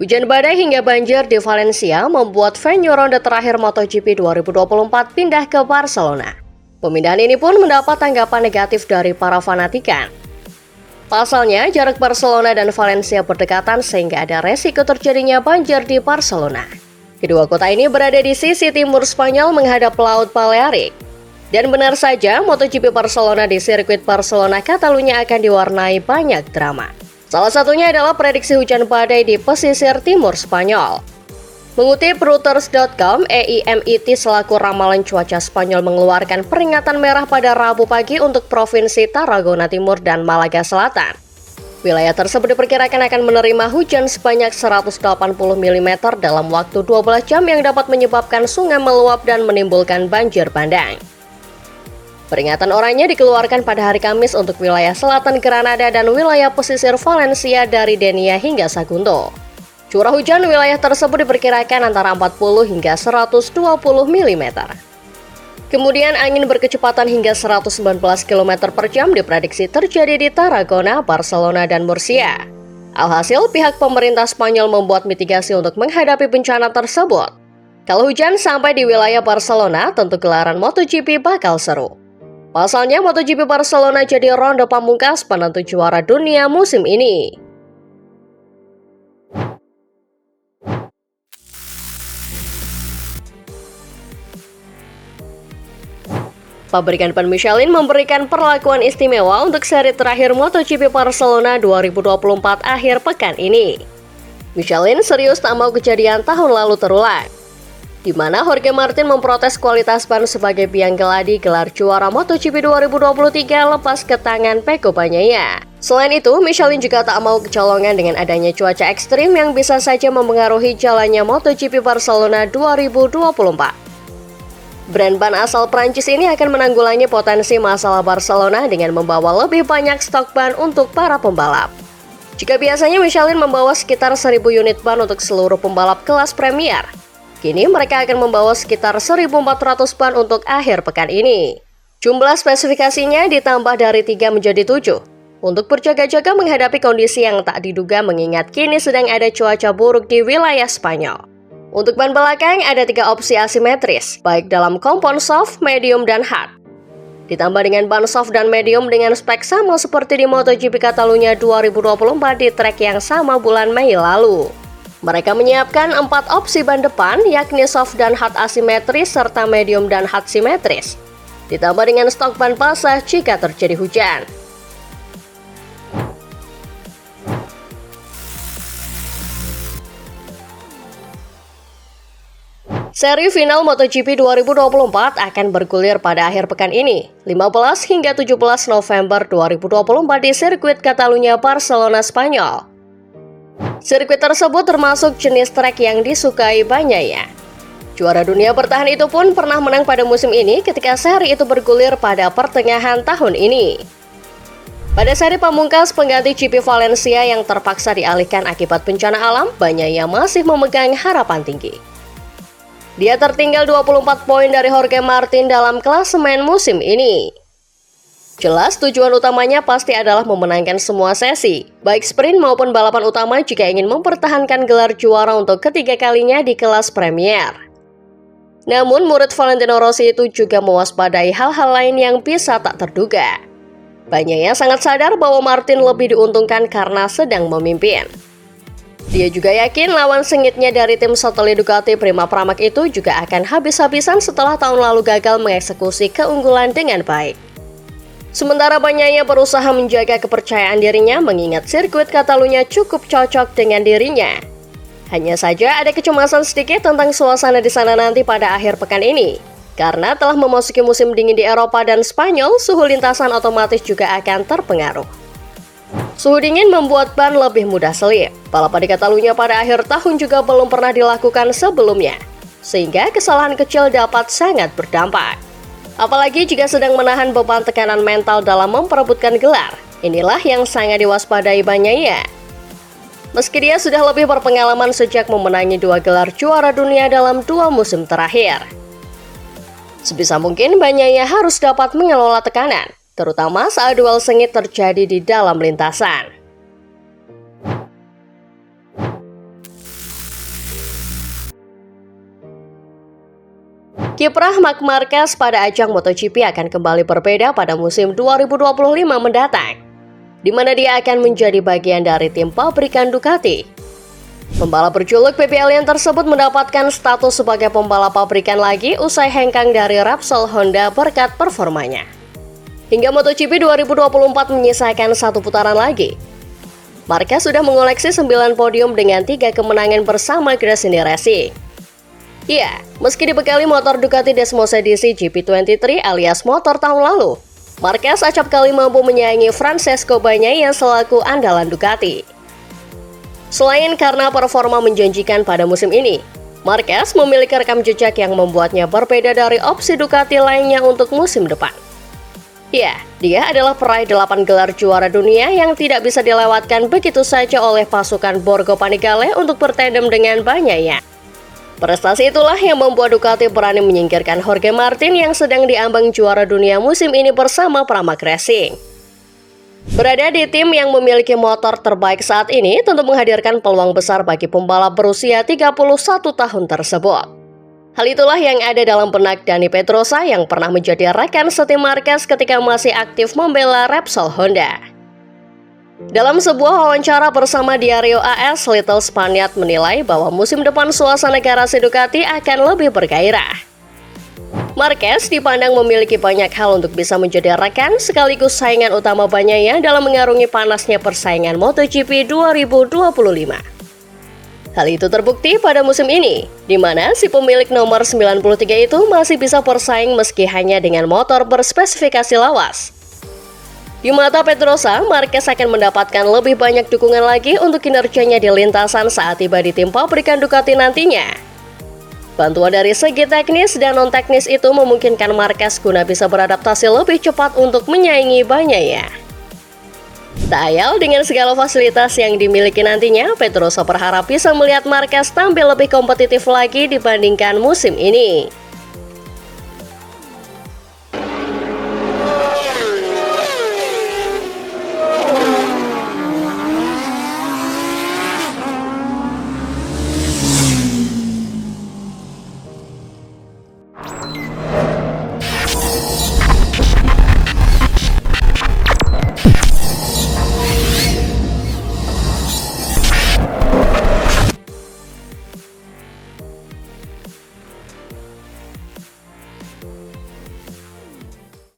Hujan badai hingga banjir di Valencia membuat venue ronde terakhir MotoGP 2024 pindah ke Barcelona. Pemindahan ini pun mendapat tanggapan negatif dari para fanatikan. Pasalnya, jarak Barcelona dan Valencia berdekatan sehingga ada resiko terjadinya banjir di Barcelona. Kedua kota ini berada di sisi timur Spanyol menghadap Laut Balearic. Dan benar saja, MotoGP Barcelona di sirkuit Barcelona Catalunya akan diwarnai banyak drama. Salah satunya adalah prediksi hujan badai di pesisir timur Spanyol. Mengutip Reuters.com, EIMET selaku ramalan cuaca Spanyol mengeluarkan peringatan merah pada Rabu pagi untuk Provinsi Tarragona Timur dan Malaga Selatan. Wilayah tersebut diperkirakan akan menerima hujan sebanyak 180 mm dalam waktu 12 jam yang dapat menyebabkan sungai meluap dan menimbulkan banjir bandang. Peringatan oranye dikeluarkan pada hari Kamis untuk wilayah selatan Granada dan wilayah pesisir Valencia dari Denia hingga Sagunto. Curah hujan wilayah tersebut diperkirakan antara 40 hingga 120 mm. Kemudian angin berkecepatan hingga 119 km per jam diprediksi terjadi di Tarragona, Barcelona, dan Murcia. Alhasil, pihak pemerintah Spanyol membuat mitigasi untuk menghadapi bencana tersebut. Kalau hujan sampai di wilayah Barcelona, tentu gelaran MotoGP bakal seru. Pasalnya, MotoGP Barcelona jadi ronde pamungkas penentu juara dunia musim ini. Pabrikan ban Michelin memberikan perlakuan istimewa untuk seri terakhir MotoGP Barcelona 2024 akhir pekan ini. Michelin serius tak mau kejadian tahun lalu terulang, di mana Jorge Martin memprotes kualitas ban sebagai biang geladi gelar juara MotoGP 2023 lepas ke tangan Pecco Bagnaia. Selain itu, Michelin juga tak mau kecolongan dengan adanya cuaca ekstrim yang bisa saja mempengaruhi jalannya MotoGP Barcelona 2024. Brand ban asal Prancis ini akan menanggulangi potensi masalah Barcelona dengan membawa lebih banyak stok ban untuk para pembalap. Jika biasanya Michelin membawa sekitar 1.000 unit ban untuk seluruh pembalap kelas Premier, kini mereka akan membawa sekitar 1.400 ban untuk akhir pekan ini. Jumlah spesifikasinya ditambah dari 3 menjadi 7, untuk berjaga-jaga menghadapi kondisi yang tak diduga mengingat kini sedang ada cuaca buruk di wilayah Spanyol. Untuk ban belakang ada 3 opsi asimetris, baik dalam kompon soft, medium, dan hard. Ditambah dengan ban soft dan medium dengan spek sama seperti di MotoGP Catalunya 2024 di trek yang sama bulan Mei lalu. Mereka menyiapkan 4 opsi ban depan, yakni soft dan hard asimetris serta medium dan hard simetris. Ditambah dengan stok ban basah jika terjadi hujan. Seri final MotoGP 2024 akan bergulir pada akhir pekan ini, 15 hingga 17 November 2024 di sirkuit Catalunya, Barcelona, Spanyol. Sirkuit tersebut termasuk jenis trek yang disukai Bagnaia. Juara dunia bertahan itu pun pernah menang pada musim ini ketika seri itu bergulir pada pertengahan tahun ini. Pada seri pamungkas pengganti GP Valencia yang terpaksa dialihkan akibat bencana alam, Bagnaia masih memegang harapan tinggi. Dia tertinggal 24 poin dari Jorge Martin dalam klasemen musim ini. Jelas tujuan utamanya pasti adalah memenangkan semua sesi, baik sprint maupun balapan utama jika ingin mempertahankan gelar juara untuk ketiga kalinya di kelas Premier. Namun murid Valentino Rossi itu juga mewaspadai hal-hal lain yang bisa tak terduga. Bagnaia sangat sadar bahwa Martin lebih diuntungkan karena sedang memimpin. Dia juga yakin lawan sengitnya dari tim satelit Ducati Prima Pramac itu juga akan habis-habisan setelah tahun lalu gagal mengeksekusi keunggulan dengan baik. Sementara Bagnaia berusaha menjaga kepercayaan dirinya mengingat sirkuit Catalunya cukup cocok dengan dirinya. Hanya saja ada kecemasan sedikit tentang suasana di sana nanti pada akhir pekan ini. Karena telah memasuki musim dingin di Eropa dan Spanyol, suhu lintasan otomatis juga akan terpengaruh. Suhu dingin membuat ban lebih mudah selip. Balapan di Catalunya pada akhir tahun juga belum pernah dilakukan sebelumnya, sehingga kesalahan kecil dapat sangat berdampak. Apalagi jika sedang menahan beban tekanan mental dalam memperebutkan gelar. Inilah yang sangat diwaspadai Bagnaia. Meski dia sudah lebih berpengalaman sejak memenangi 2 gelar juara dunia dalam 2 musim terakhir. Sebisa mungkin Bagnaia harus dapat mengelola tekanan, terutama saat duel sengit terjadi di dalam lintasan. Kiprah Marc Marquez pada ajang MotoGP akan kembali berbeda pada musim 2025 mendatang, di mana dia akan menjadi bagian dari tim pabrikan Ducati. Pembalap berjuluk Baby Alien tersebut mendapatkan status sebagai pembalap pabrikan lagi usai hengkang dari Repsol Honda berkat performanya. Hingga MotoGP 2024 menyisakan satu putaran lagi, Marquez sudah mengoleksi 9 podium dengan 3 kemenangan bersama Gresini Racing. Ya, meski dibekali motor Ducati Desmos edisi GP23 alias motor tahun lalu, Marquez acap kali mampu menyaingi Francesco Bagnaia selaku andalan Ducati. Selain karena performa menjanjikan pada musim ini, Marquez memiliki rekam jejak yang membuatnya berbeda dari opsi Ducati lainnya untuk musim depan. Ya, dia adalah peraih 8 gelar juara dunia yang tidak bisa dilewatkan begitu saja oleh pasukan Borgo Panigale untuk bertandem dengan Bagnaia. Prestasi itulah yang membuat Ducati berani menyingkirkan Jorge Martin yang sedang diambang juara dunia musim ini bersama Pramac Racing. Berada di tim yang memiliki motor terbaik saat ini tentu menghadirkan peluang besar bagi pembalap berusia 31 tahun tersebut. Hal itulah yang ada dalam benak Dani Pedrosa yang pernah menjadi rekan setim Marquez ketika masih aktif membela Repsol Honda. Dalam sebuah wawancara bersama Diario AS, Little Spaniard menilai bahwa musim depan suasana garasi Ducati akan lebih bergairah. Marquez dipandang memiliki banyak hal untuk bisa menjadi rekan sekaligus saingan utama Bagnaia dalam mengarungi panasnya persaingan MotoGP 2025. Hal itu terbukti pada musim ini, di mana si pemilik nomor 93 itu masih bisa bersaing meski hanya dengan motor berspesifikasi lawas. Di mata Pedrosa, Marquez akan mendapatkan lebih banyak dukungan lagi untuk kinerjanya di lintasan saat tiba di tim pabrikan Ducati nantinya. Bantuan dari segi teknis dan non-teknis itu memungkinkan Marquez guna bisa beradaptasi lebih cepat untuk menyaingi Bagnaia. Tak ayal dengan segala fasilitas yang dimiliki nantinya, Pedrosa berharap bisa melihat Marquez tampil lebih kompetitif lagi dibandingkan musim ini.